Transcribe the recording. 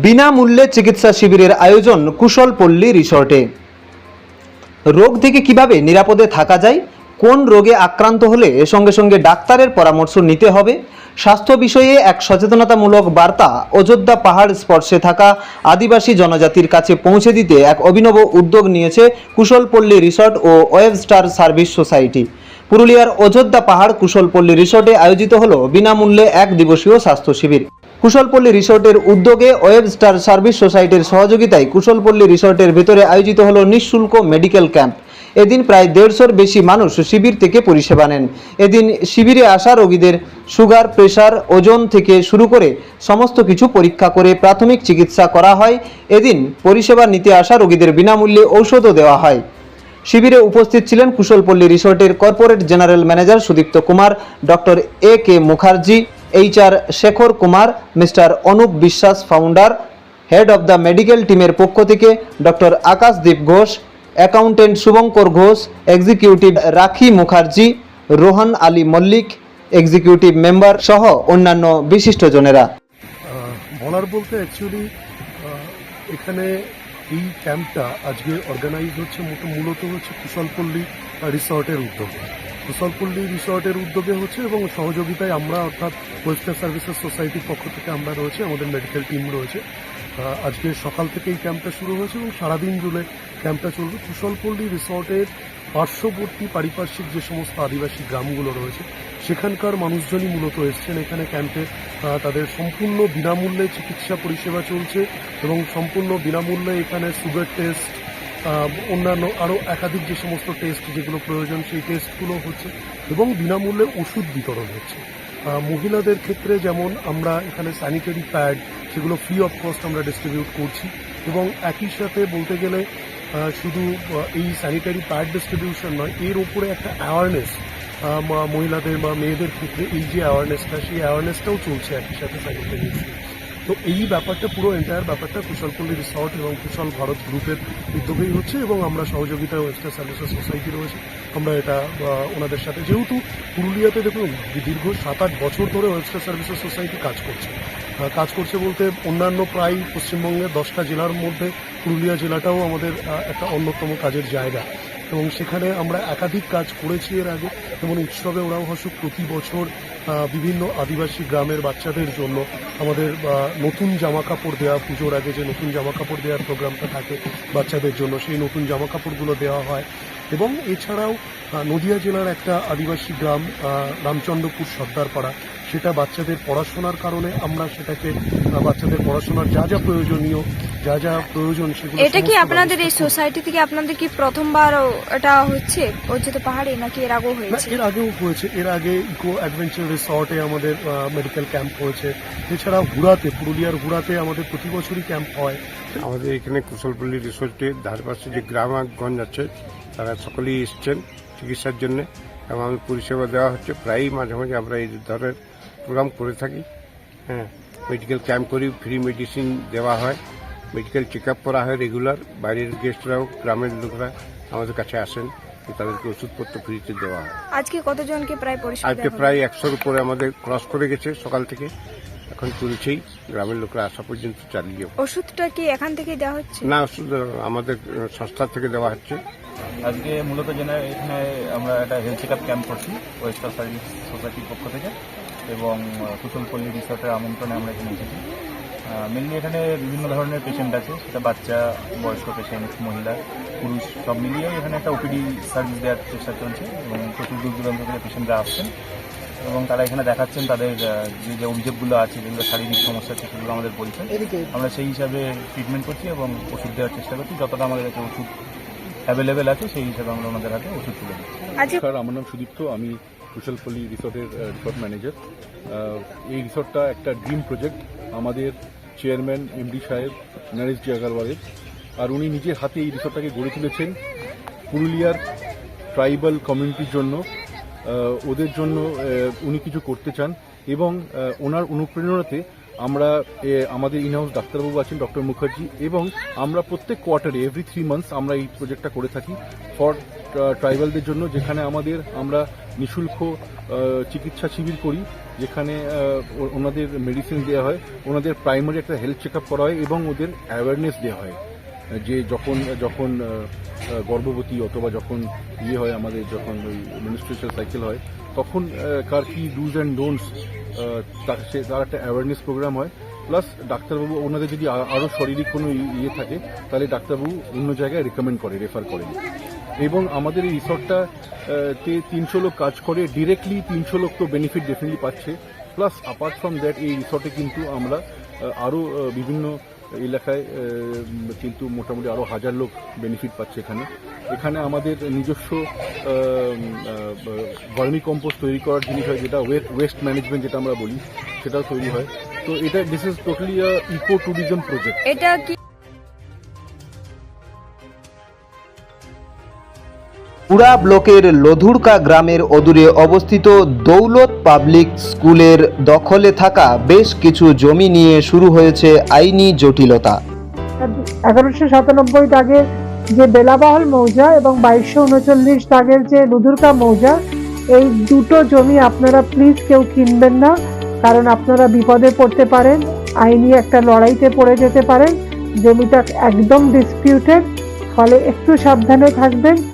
বিনামূল্যে চিকিৎসা শিবিরের আয়োজন কুশলপল্লী রিসর্টে। রোগ থেকে কিভাবে নিরাপদে থাকা যায়, কোন রোগে আক্রান্ত হলে সঙ্গে সঙ্গে ডাক্তারের পরামর্শ নিতে হবে, স্বাস্থ্য বিষয়ে এক সচেতনতামূলক বার্তা অযোধ্যা পাহাড় স্পর্শে থাকা আদিবাসী জনজাতির কাছে পৌঁছে দিতে এক অভিনব উদ্যোগ নিয়েছে কুশলপল্লী রিসর্ট ও ওয়েব স্টার সার্ভিস সোসাইটি। পুরুলিয়ার অযোধ্যা পাহাড় কুশলপল্লী রিসর্টে আয়োজিত হলো বিনামূল্যে এক দিবসীয় স্বাস্থ্য শিবির। কুশলপল্লী রিসর্টের উদ্যোগে ওয়েব স্টার সার্ভিস সোসাইটির সহযোগিতায় কুশলপল্লী রিসর্টের ভেতরে আয়োজিত হলো নিঃশুল্ক মেডিকেল ক্যাম্প। এদিন প্রায় 150-র বেশি মানুষ শিবির থেকে পরিষেবা নেন। এদিন শিবিরে আসা রোগীদের সুগার, প্রেশার, ওজন থেকে শুরু করে সমস্ত কিছু পরীক্ষা করে প্রাথমিক চিকিৎসা করা হয়। এদিন পরিষেবা নিতে আসা রোগীদের বিনামূল্যে ঔষধও দেওয়া হয়। শিবিরে উপস্থিত ছিলেন কুশলপল্লী রিসর্টের corporate general manager Sudipta Kumar, doctor A.K. Mukherjee, HR Shekhar Kumar, mister Anup Biswas founder, head of the medical টিমের পক্ষ থেকে doctor Akashdeep Ghosh, accountant Shubhankar Ghosh, executive Rakhi Mukherjee, Rohan Ali Mallick, executive member সহ অন্যান্য বিশিষ্টজনেরা। বলার বলতে অ্যাকচুয়ালি এখানে এই ক্যাম্পটা আজকে অর্গানাইজ হচ্ছে মূলত হচ্ছে কুশলপল্লী রিসর্টের উদ্যোগে। কুশলপল্লী রিসর্টের উদ্যোগে হচ্ছে এবং সহযোগিতায় আমরা অর্থাৎ ওয়েস্টার্ন সার্ভিসেস সোসাইটির পক্ষ থেকে আমরা রয়েছে, আমাদের মেডিকেল টিম রয়েছে। আজকে সকাল থেকে এই ক্যাম্পটা শুরু হয়েছে এবং সারাদিন জুড়ে ক্যাম্পটা চলবে। কুশলপল্লী রিসর্টের পার্শ্ববর্তী পারিপার্শ্বিক যে সমস্ত আদিবাসী গ্রামগুলো রয়েছে সেখানকার মানুষজনই মূলত এসছেন এখানে ক্যাম্পে। তাদের সম্পূর্ণ বিনামূল্যে চিকিৎসা পরিষেবা চলছে এবং সম্পূর্ণ বিনামূল্যে এখানে সুগার টেস্ট, অন্যান্য আরও একাধিক যে সমস্ত টেস্ট যেগুলো প্রয়োজন সেই টেস্টগুলো হচ্ছে এবং বিনামূল্যে ওষুধ বিতরণ হচ্ছে। মহিলাদের ক্ষেত্রে যেমন আমরা এখানে স্যানিটারি প্যাড সেগুলো ফ্রি অফ কস্ট আমরা ডিস্ট্রিবিউট করছি এবং একই সাথে বলতে গেলে শুধু এই স্যানিটারি প্যাড ডিস্ট্রিবিউশন নয়, এর ওপরে একটা অ্যাওয়ারনেস মহিলাদের বা মেয়েদের ক্ষেত্রে এই যে অ্যাওয়ারনেসটা সেই অ্যাওয়ারনেসটাও চলছে একই সাথে স্যানিটারি। তো এই ব্যাপারটা পুরো এন্টায়ার ব্যাপারটা কুশলপল্লী রিসর্ট এবং কুশল ভারত গ্রুপের উদ্যোগেই হচ্ছে এবং আমরা সহযোগিতায় ওয়েস্টার্ন সার্ভিসেস সোসাইটি রয়েছে। আমরা এটা ওনাদের সাথে, যেহেতু পুরুলিয়াতে দেখুন দীর্ঘ 7-8 বছর ধরে ওয়েস্টার্ন সার্ভিসেস সোসাইটি কাজ করছে বলতে অন্যান্য প্রায় পশ্চিমবঙ্গের 10টা জেলার মধ্যে পুরুলিয়া জেলাটাও আমাদের একটা অন্যতম কাজের জায়গা এবং সেখানে আমরা একাধিক কাজ করেছি এর আগে। যেমন উৎসবে ওরাও হাসুক প্রতি বছর বিভিন্ন আদিবাসী গ্রামের বাচ্চাদের জন্য আমাদের নতুন জামা কাপড় দেওয়া, পুজোর আগে যে নতুন জামা কাপড় দেওয়ার প্রোগ্রামটা থাকে বাচ্চাদের জন্য, সেই নতুন জামা কাপড়গুলো দেওয়া হয়। এবং এছাড়াও নদিয়া জেলার একটা আদিবাসী গ্রাম রামচন্দ্রপুর সর্দারপাড়া, সেটা বাচ্চাদের পড়াশোনার কারণে আমরা সেটাকে বাচ্চাদের পড়াশোনার যা যা প্রয়োজন সেগুলো। এটা কি আপনাদের এই সোসাইটি থেকে আপনাদের কি প্রথমবার এটা হচ্ছে অযোধ্যা পাহাড়ে, নাকি এর আগেও হয়েছে? এর আগেও হয়েছে। এর আগে ইকো অ্যাডভেঞ্চার রিসর্টে আমাদের মেডিকেল ক্যাম্প হয়েছে। এছাড়া পুরুলিয়ার হুড়াতে আমাদের প্রতি বছরই ক্যাম্প হয়। আমাদের এখানে কুশলপল্লী রিসোর্টের ধারপাশে যে গ্রামগঞ্জ আছে তারা সকলেই এসছেন চিকিৎসার জন্য এবং আমাদের পরিষেবা দেওয়া হচ্ছে। প্রায়ই মাঝে মাঝে আমরা এই ধরনের প্রোগ্রাম করে থাকি। হ্যাঁ, মেডিকেল ক্যাম্প করি, ফ্রি মেডিসিন দেওয়া হয়, মেডিকেল চেক আপ করা হয় রেগুলার। বাইরের গেস্টরাও, গ্রামের লোকরা আমাদের কাছে আসেন, তাদেরকে ওষুধপত্র ফ্রিতে দেওয়া হয়। আজকে কতজনকে প্রায় পরিষেবা? আজকে প্রায় 100-র উপরে আমাদের ক্রস করে গেছে সকাল থেকে, এখন চলছেই, গ্রামের লোকরা আসা পর্যন্ত চালিয়ে। ওষুধটা কি এখান থেকে দেওয়া হচ্ছে? না, ওষুধ আমাদের সংস্থা থেকে দেওয়া হচ্ছে। আজকে মূলত এখানে আমরা একটা হেলথ চেক আপ ক্যাম্প করছি ওয়েস্টার্ন সার্ভিস সোসাইটির পক্ষ থেকে এবং কুশলপল্লী রিসর্টের আমন্ত্রণে আমরা এখানে এসেছি। মেনলি এখানে বিভিন্ন ধরনের পেশেন্ট আছে, সেটা বাচ্চা, বয়স্ক পেশেন্ট, মহিলা, পুরুষ সব মিলিয়ে এখানে একটা ওপিডি সার্ভিস দেওয়ার চেষ্টা চলছে এবং প্রচুর দূর দূরান্ত থেকে পেশেন্টরা আসছেন এবং তারা এখানে দেখাচ্ছেন তাদের যে অভিযোগগুলো আছে, যেগুলো শারীরিক সমস্যা আছে সেগুলো আমাদের বলছেন। আমরা সেই হিসাবে ট্রিটমেন্ট করছি এবং ওষুধ দেওয়ার চেষ্টা করছি। যতটা আমাদের কাছে ওষুধ অ্যাভেলেবেল আছে সেই হিসাবে আমরা ওনাদের হাতে ওষুধ তুলে দিই। আমার নাম সুদীপ্ত, আমি কুশলপল্লী রিসর্টের রিসর্ট ম্যানেজার। এই রিসর্টটা একটা ড্রিম প্রজেক্ট আমাদের চেয়ারম্যান MD সাহেব নরেশজি আগরওয়ালের, আর উনি নিজের হাতে এই রিসর্টটাকে গড়ে তুলেছেন পুরুলিয়ার ট্রাইবাল কমিউনিটির জন্য। ওদের জন্য উনি কিছু করতে চান এবং ওনার অনুপ্রেরণাতে আমরা আমাদের ইনহাউস ডাক্তারবাবু আছেন ডক্টর মুখার্জি, এবং আমরা প্রত্যেক কোয়ার্টারে এভরি 3 মান্থস আমরা এই প্রজেক্টটা করে থাকি ফর ট্রাইবালদের জন্য, যেখানে আমরা নিঃশুল্ক চিকিৎসা শিবির করি যেখানে ওনাদের মেডিসিন দেওয়া হয়, ওনাদের প্রাইমারি একটা হেলথ চেক আপ করা হয় এবং ওদের অ্যাওয়ারনেস দেওয়া হয় যে যখন যখন গর্ভবতী অথবা যখন হয় আমাদের যখন ওই মেনস্ট্রুয়েশন সাইকেল হয় তখন কার কি ডুজ অ্যান্ড ডোন্টস তার একটা অ্যাওয়ারনেস প্রোগ্রাম হয়। প্লাস ডাক্তারবাবু ওনাদের যদি আরও শারীরিক কোনো থাকে তাহলে ডাক্তারবাবু অন্য জায়গায় রেকমেন্ড করে, রেফার করেন। এবং আমাদের এই রিসর্টটা তে 300 লোক কাজ করে, ডিরেক্টলি 300 লোক তো বেনিফিট ডেফিনেটলি পাচ্ছে। প্লাস অ্যাপার্ট ফ্রম দ্যাট এই রিসর্টে কিন্তু আমরা আরও বিভিন্ন এলাকায় কিন্তু মোটামুটি আরও 1000 লোক বেনিফিট পাচ্ছে এখানে আমাদের নিজস্ব ভার্মি কম্পোস্ট তৈরি করার জিনিস হয়, যেটা ওয়েস্ট ম্যানেজমেন্ট যেটা আমরা বলি সেটাও তৈরি হয়। তো এটা this is totally eco tourism project. এটা কি পুরা ব্লকের লধুরকা গ্রামের অদূরে অবস্থিত দৌলত পাবলিক স্কুলের দখলে থাকা বেশ কিছু জমি নিয়ে শুরু হয়েছে আইনি জটিলতা। 1197 দাগের যে বেলাবাহল মৌজা এবং 2239 দাগের যে লুধুরকা মৌজা, এই দুটো জমি আপনারা প্লিজ কেউ কিনবেন না, কারণ আপনারা বিপদে পড়তে পারেন, আইনি একটা লড়াইতে পড়ে যেতে পারেন। জমিটা একদম ডিসপিউটেড, ফলে একটু সাবধানে থাকবেন।